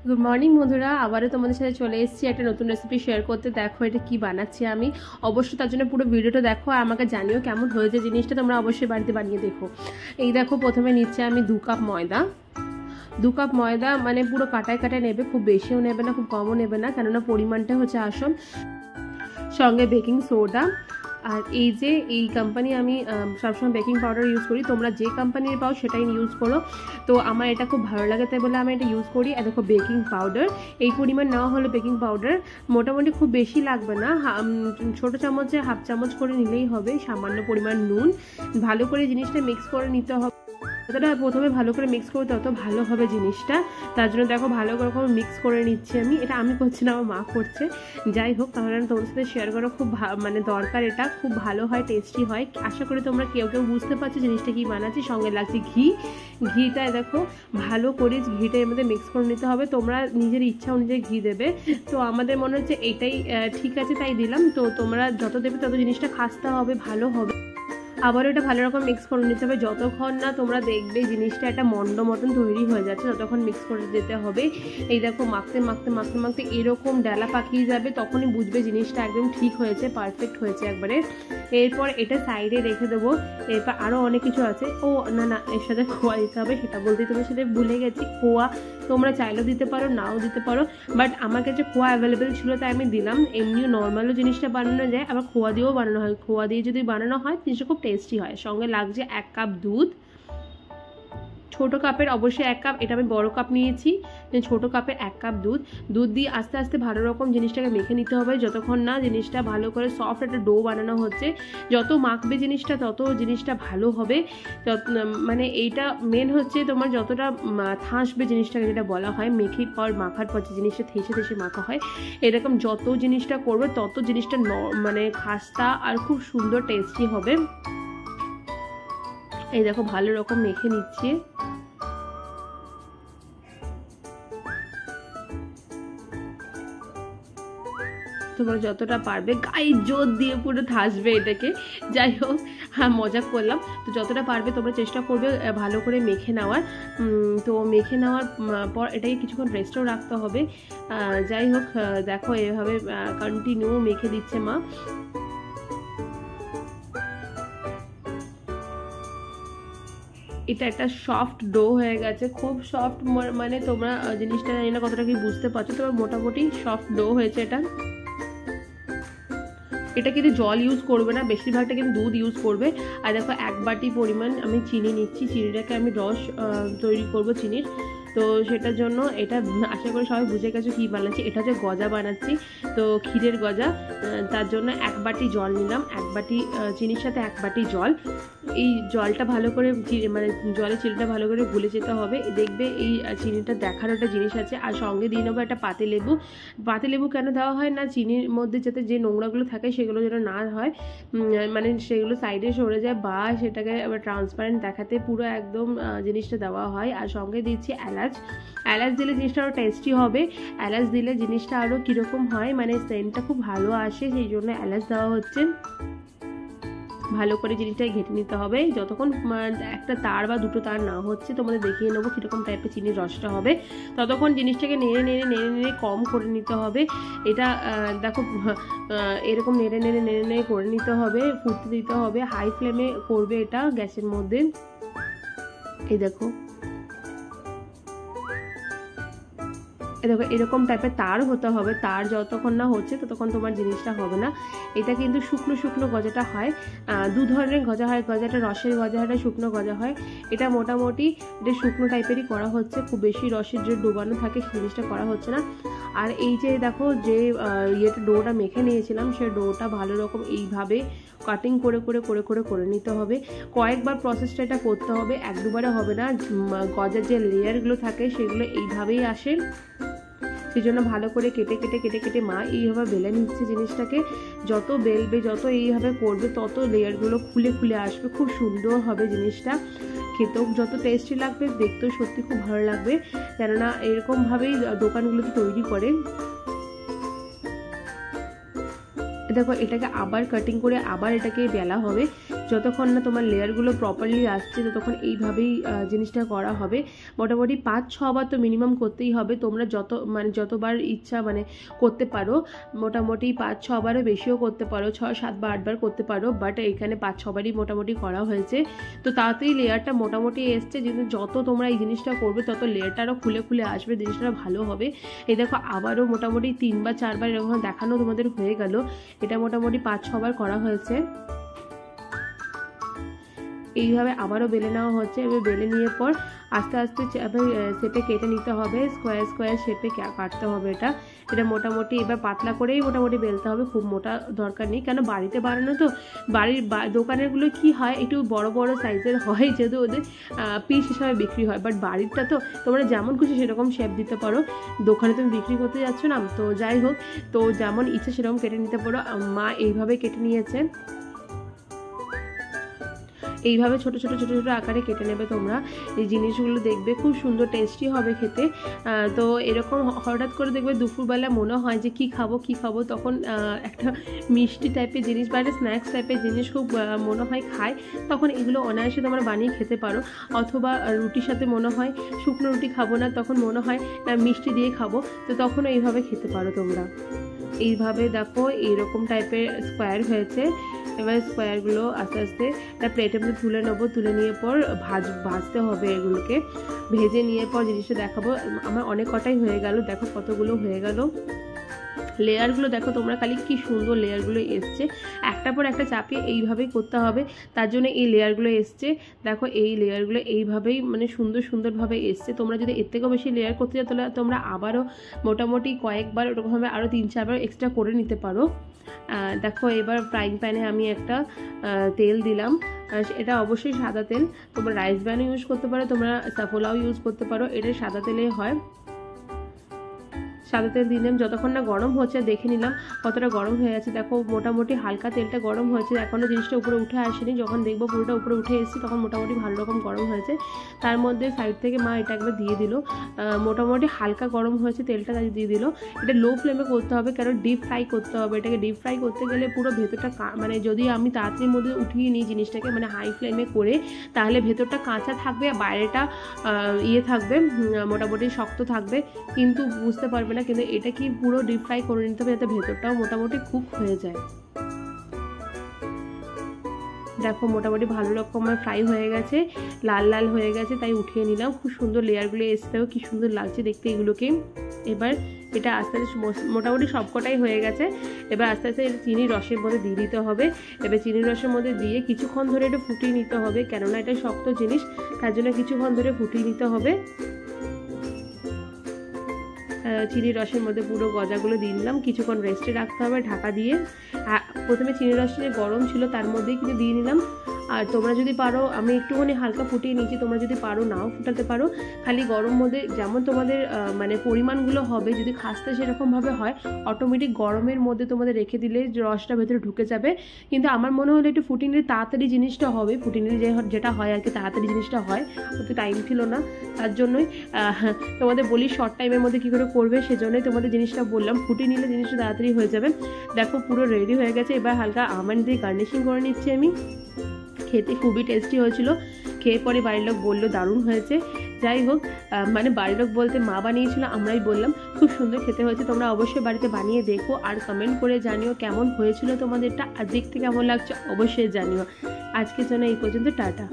Good morning বন্ধুরা, আবারও তোমাদের সাথে চলে এসেছি একটা নতুন রেসিপি শেয়ার করতে। দেখো এটা কি বানাচ্ছি আমি, অবশ্যই তার জন্য পুরো ভিডিওটা দেখো আর আমাকে জানিও কেমন হয়েছে জিনিসটা। তোমরা অবশ্যই বাড়িতে বানিয়ে দেখো। এই দেখো প্রথমে নিচ্ছে আমি 2 কাপ ময়দা। 2 কাপ ময়দা মানে পুরো কাটায় কাটায় নেবে, খুব বেশিও নেবে না খুব কমও নেবে না, কেননা পরিমাণটা হচ্ছে আসল। সঙ্গে বেকিং সোডা। আর এই যে এই কোম্পানি আমি সবসময় বেকিং পাউডার ইউজ করি, তোমরা যে কোম্পানির পাও সেটাই ইউজ করো। তো আমার এটা খুব ভালো লাগে তাই বলে আমি এটা ইউজ করি। আর দেখো বেকিং পাউডার, এই পরিমাণ নেওয়া হলো বেকিং পাউডার। মোটামুটি খুব বেশি লাগবে না, ছোটো চামচে হাফ চামচ করে নিলেই হবে। সামান্য পরিমাণ নুন, ভালো করে জিনিসটা মিক্স করে নিতে হবে। যতটা প্রথমে ভালো করে মিক্স করতে তত ভালো হবে জিনিসটা। তার জন্য দেখো ভালো রকম মিক্স করে নিচ্ছি আমি। এটা আমি করছি না, আমার মা করছে। যাই হোক, তাহলে তোমাদের সাথে শেয়ার করা খুব মানে দরকার। এটা খুব ভালো হয়, টেস্টি হয়। আশা করি তোমরা কেউ কেউ বুঝতে পারছো জিনিসটা কি বানাচ্ছি। সঙ্গে লাগছে ঘিটা দেখো ভালো করে ঘিটা এর মধ্যে মিক্স করে নিতে হবে। তোমরা নিজের ইচ্ছা অনুযায়ী ঘি দেবে। তো আমাদের মনে হচ্ছে এটাই ঠিক আছে তাই দিলাম। তো তোমরা যত দেবে তত জিনিসটা খাস্তা হবে, ভালো হবে। আবার এটা ভালো রকম মিক্স করে নিতে হবে। যতক্ষণ না তোমরা দেখবে জিনিসটা একটা মন্ড মতন তৈরি হয়ে যাচ্ছে ততক্ষণ মিক্স করে দিতে হবে। এই দেখো মাখতে মাখতে মাখতে মাখতে এরকম ডালা পাকিয়ে যাবে, তখনই বুঝবে জিনিসটা একদম ঠিক হয়েছে, পারফেক্ট হয়েছে একবারে। এরপর এটা সাইডে রেখে দেবো। এরপর আরও অনেক কিছু আছে। ও না, এর সাথে খোয়া দিতে হবে, সেটা বলতে তোমার সাথে ভুলে গেছি। খোয়া তোমরা চাইলেও দিতে পারো, নাও দিতে পারো, বাট আমার কাছে খোয়া অ্যাভেলেবেল ছিল তাই আমি দিলাম। এমনিও নর্মালও জিনিসটা বানানো যায়, আবার খোয়া দিয়েও বানানো হয়। খোয়া দিয়ে যদি বানানো হয় জিনিসটা খুব টেস্টি হয়। সঙ্গে লাগছে 1 কাপ দুধ। ছোটো কাপের অবশ্যই 1 কাপ, এটা আমি বড় কাপ নিয়েছি। ছোটো কাপের 1 কাপ দুধ দিয়ে আস্তে আস্তে ভালো রকম জিনিসটাকে মেখে নিতে হবে যতক্ষণ না জিনিসটা ভালো করে সফট একটা ডো বানানো হচ্ছে। যত মাখবে জিনিসটা তত জিনিসটা ভালো হবে। মানে এইটা মেন হচ্ছে তোমার যতটা থাসবে জিনিসটাকে, যেটা বলা হয় মাখার পর যে জিনিসটা থেসে মাখা হয়, এরকম যত জিনিসটা করবে তত জিনিসটা মানে খাস্তা আর খুব সুন্দর টেস্টি হবে। এই দেখো ভালো রকম মেখে নিচ্ছি। তোমরা যতটা পারবে গায়ে জোর দিয়ে পুরো থাসবে এটাকে। যাই হোক, হ্যাঁ মজা করলাম। তো যতটা পারবে তোমরা চেষ্টা করবে ভালো করে মেখে নেওয়ার। তো মেখে নেওয়ার পর এটাকে কিছুক্ষণ রেস্টও রাখতে হবে। যাই হোক, দেখো এভাবে কন্টিনিউ মেখে দিচ্ছে মা। এটা একটা সফট ডো হয়ে গেছে, খুব সফট। মানে তোমরা জিনিসটা জানি না কতটা কি বুঝতে পারছো, তবে মোটামুটি সফট ডো হয়েছে এটা কিন্তু জল ইউজ করবে না, বেশিরভাগটা কিন্তু দুধ ইউজ করবে। আর দেখো 1 বাটি পরিমাণ আমি চিনি নিচ্ছি। চিনিটাকে আমি রস তৈরি করব চিনির। তো সেটার জন্য এটা আশা করি সবাই বুঝে গেছো কী বানাচ্ছি। এটা হচ্ছে গজা বানাচ্ছি, তো ক্ষীরের গজা। তার জন্য 1 বাটি জল নিলাম। 1 বাটি চিনির সাথে 1 বাটি জল। এই জলটা ভালো করে মানে জলে চিনিটা ভালো করে গুলে যেতে হবে। দেখবে এই চিনিটা দেখার একটা জিনিস আছে। আর সঙ্গে দিয়ে নেবো একটা পাতিলেবু। পাতিলেবু কেন দেওয়া হয় না, চিনির মধ্যে যাতে যে নোংরাগুলো থাকে সেগুলো যেন না হয়, মানে সেগুলো সাইডে সরে যায় বা সেটাকে আবার ট্রান্সপারেন্ট দেখাতে পুরো একদম জিনিসটা দেওয়া হয়। আর সঙ্গে দিচ্ছি এলাচ দিলে জিনিসটা আরও টেস্টি হবে। এলাচ দিলে জিনিসটা আরও কীরকম হয়, মানে সেন্টটা খুব ভালো আসে, সেই জন্য এলাচ দেওয়া হচ্ছে। ভালো করে জিনিসটাকে ঘেটে নিতে হবে যতক্ষণ একটা তার বা দুটো তার না হচ্ছে। তোমাদের দেখিয়ে নেবো কীরকম টাইপের চিনির রসটা হবে। ততক্ষণ জিনিসটাকে নেড়ে নেড়ে কম করে নিতে হবে। এটা দেখো এরকম নেড়ে নেড়ে করে নিতে হবে, ফুটতে দিতে হবে। হাই ফ্লেমে করবে এটা গ্যাসের মধ্যে। এই দেখো এরকম টাইপের তার হতে হবে। তার যতক্ষণ না হচ্ছে ততক্ষণ তোমার জিনিসটা হবে না। এটা কিন্তু শুকনো গজাটা হয়। 2 ধরনের গজা হয়, গজাটা রসের গজা, একটা শুকনো গজা হয়। এটা মোটামুটি এটা শুকনো টাইপেরই করা হচ্ছে, খুব বেশি রসের যে ডোবানো থাকে সেই জিনিসটা করা হচ্ছে না। আর এই যে দেখো যে ডোটা মেখে নিয়েছিলাম, সেই ডোটা ভালো রকম এইভাবে কাটিং করে নিতে হবে। কয়েকবার প্রসেসটা এটা করতে হবে, 1-2 বারে হবে না। গজার যে লেয়ারগুলো থাকে সেগুলো এইভাবেই আসে, সেই জন্য ভালো করে কেটে মা এইভাবে বেলে নিচ্ছে জিনিসটাকে। যত বেলবে যত এইভাবে করবে তত লেয়ারগুলো খুলে আসবে, খুব সুন্দর হবে জিনিসটা। খেতেও যত টেস্টি লাগবে, দেখতেও সত্যি খুব ভালো লাগবে, কেননা এরকমভাবেই দোকানগুলোতে তৈরি করে। দেখো এটাকে আবার কাটিং করে আবার এটাকে বেলা হবে। যতক্ষণ না তোমার লেয়ারগুলো প্রপারলি আসছে ততক্ষণ এইভাবেই জিনিসটা করা হবে। মোটামুটি 5-6 বার তো মিনিমাম করতেই হবে। তোমরা যতবার ইচ্ছা করতে পারো, মোটামুটি 5-6 বারও বেশিও করতে পারো, 6-7 বা 8 বার করতে পারো, বাট এখানে 5-6 বারই মোটামুটি করা হয়েছে। তো তাড়াতাড়ি লেয়ারটা মোটামুটি এসছে, যেহেতু যত তোমরা এই জিনিসটা করবে তত লেয়ারটা আরও খুলে খুলে আসবে, জিনিসটা ভালো হবে। এই দেখো আবারও মোটামুটি 3 বা 4 বার এরকম দেখানো তোমাদের হয়ে গেল। এটা মোটামুটি 5-6 বার করা হয়েছে। এইভাবে আবারও বেলে নেওয়া হচ্ছে। এবার বেলে নিয়ে পর আস্তে আস্তে শেপে কেটে নিতে হবে, স্কোয়ার স্কোয়ার শেপে কাটতে হবে। এটা মোটামুটি এবার পাতলা করেই মোটামুটি বেলতে হবে, খুব মোটা দরকার নেই, কেন বাড়িতে বানানো তো। দোকানেরগুলো কি হয় একটু বড় বড় সাইজের হয়, যেহেতু ওদের পিস হিসাবে বিক্রি হয়, বাট বাড়িরটা তো তোমরা যেমন খুশি সেরকম শেপ দিতে পারো। দোকানে তুমি বিক্রি করতে যাচ্ছ না, তো যাই হোক, তো যেমন ইচ্ছে সেরকম কেটে নিতে পারো। মা এইভাবে কেটে নিয়েছে, এইভাবে ছোট ছোট ছোট ছোট আকারে কেটে নেবে তোমরা। এই জিনিসগুলো দেখবে খুব সুন্দর টেস্টি হবে খেতে। তো এরকম হঠাৎ করে দেখবে দুপুরবেলা মনে হয় যে কি খাবো, তখন একটা মিষ্টি টাইপের জিনিস বা একটা স্ন্যাক্স টাইপের জিনিস খুব মনে হয় খায়, তখন এগুলো অনায়াসে তোমরা বানিয়ে খেতে পারো। অথবা রুটির সাথে মনে হয় শুকনো রুটি খাবো না, তখন মনে হয় মিষ্টি দিয়ে খাবো, তো তখনও এইভাবে খেতে পারো তোমরা। এইভাবে দেখো এইরকম টাইপের স্কোয়ার হয়েছে। এবার স্কোয়ারগুলো আস্তে আস্তে একটা প্লেটের মধ্যে তুলে নেবো, তুলে নিয়ে পর ভাজতে হবে। এগুলোকে ভেজে নিয়ে পর জিনিসটা দেখাবো। আমার অনেক কটাই হয়ে গেল, দেখো কতগুলো হয়ে গেল। লেয়ারগুলো দেখো তোমরা খালি কি সুন্দর লেয়ারগুলো এসছে, একটার পর একটা চাপিয়ে এইভাবেই করতে হবে, তার জন্য এই লেয়ারগুলো এসছে। দেখো এই লেয়ারগুলো এইভাবেই সুন্দরভাবে এসছে। তোমরা যদি এর থেকেও বেশি লেয়ার করতে চাও তাহলে তোমরা আবারও মোটামুটি কয়েকবার ওরকমভাবে আরও 3-4 বার এক্সট্রা করে নিতে পারো। দেখো এবার ফ্রাইং প্যানে আমি একটা তেল দিলাম, এটা অবশ্যই সাদা তেল। তোমরা রাইস ব্র্যানও ইউজ করতে পারো, তোমরা সাফোলাও ইউজ করতে পারো, এটা সাদা তেলে হয়। সাদা তেল দিলাম, যতক্ষণ না গরম হচ্ছে দেখে নিলাম কতটা গরম হয়ে আছে। দেখো মোটামুটি হালকা তেলটা গরম হয়েছে, এখনও জিনিসটা উপরে উঠে আসেনি। যখন দেখবো পুরোটা উপরে উঠে এসেছে তখন মোটামুটি ভালো রকম গরম হয়েছে। তার মধ্যে সাইড থেকে মা এটা একবার দিয়ে দিল, মোটামুটি হালকা গরম হয়েছে তেলটা, তাই দিয়ে দিল। এটা লো ফ্লেমে করতে হবে, কারণ ডিপ ফ্রাই করতে হবে। এটাকে ডিপ ফ্রাই করতে গেলে পুরো ভেতরটা যদি আমি তাড়াতাড়ির মধ্যে উঠিয়ে নিই জিনিসটাকে, হাই ফ্লেমে করে, তাহলে ভেতরটা কাঁচা থাকবে আর বাইরেটা থাকবে, মোটামুটি শক্ত থাকবে, কিন্তু বুঝতে পারবে না। কিন্তু এটা কি পুরো ডিপ ফ্রাই করে নিতে হবে যাতে ভেতরটাও মোটামুটি কুক হয়ে যায়। দেখো মোটামুটি ভালো রকমের ফ্রাই হয়ে গেছে, লাল লাল হয়ে গেছে, তাই উঠিয়ে নিলাম। খুব সুন্দর লেয়ারগুলো এসতেও কি সুন্দর লাগছে দেখতে এগুলোকে। এবার এটা আস্তে আস্তে মোটামুটি সবকটাই হয়ে গেছে। এবার আস্তে আস্তে এটা চিনির রসের মধ্যে দিয়ে দিতে হবে। এবার চিনির রসের মধ্যে দিয়ে কিছুক্ষণ ধরে এটা ফুটিয়ে নিতে হবে, কেননা এটা শক্ত জিনিস, তার জন্য কিছুক্ষণ ধরে ফুটিয়ে নিতে হবে। চিনির রসের মধ্যে পুরো গজাগুলো দিয়ে দিলাম, কিছুক্ষণ রেস্টে রাখতে হবে ঢাকা দিয়ে। প্রথমে চিনির রস যে গরম ছিল তার মধ্যেই কিন্তু দিয়ে নিলাম। আর তোমরা যদি পারো, আমি একটুখানি হালকা ফুটিয়ে নিয়েছি, তোমরা যদি পারো নাও ফুটাতে পারো, খালি গরম মধ্যে যেমন তোমাদের পরিমাণগুলো হবে, যদি খাস্তা সেরকমভাবে হয় অটোমেটিক গরমের মধ্যে তোমাদের রেখে দিলে রসটা ভেতরে ঢুকে যাবে। কিন্তু আমার মনে হলো একটু ফুটিয়ে নিলে তাড়াতাড়ি জিনিসটা হবে, ফুটিয়ে নিলে যেটা হয় আর কি, তাড়াতাড়ি জিনিসটা হয়, অত টাইম ছিল না, তার জন্যই তোমাদের বলি শর্ট টাইমের মধ্যে কী করে করবে, সেজন্যই তোমাদের জিনিসটা বললাম, ফুটিয়ে নিলে জিনিসটা তাড়াতাড়ি হয়ে যাবে। দেখো পুরো রেডি হয়ে গেছে। এবার হালকা আমন্ড দিয়ে গার্নিশিং করে নিচ্ছি আমি। খেতে খুবই টেস্টি হয়েছিল, খেয়ে পরে বাড়ির লোক বললো দারুণ হয়েছে। যাই হোক, বাড়ির লোক বলতে মা বানিয়েছিল, আমরাই বললাম খুব সুন্দর খেতে হয়েছে। তোমরা অবশ্যই বাড়িতে বানিয়ে দেখো আর কমেন্ট করে জানিও কেমন হয়েছিল তোমাদেরটা, আর দেখতে কেমন লাগছে অবশ্যই জানিও। আজকের জন্য এই পর্যন্ত, টাটা।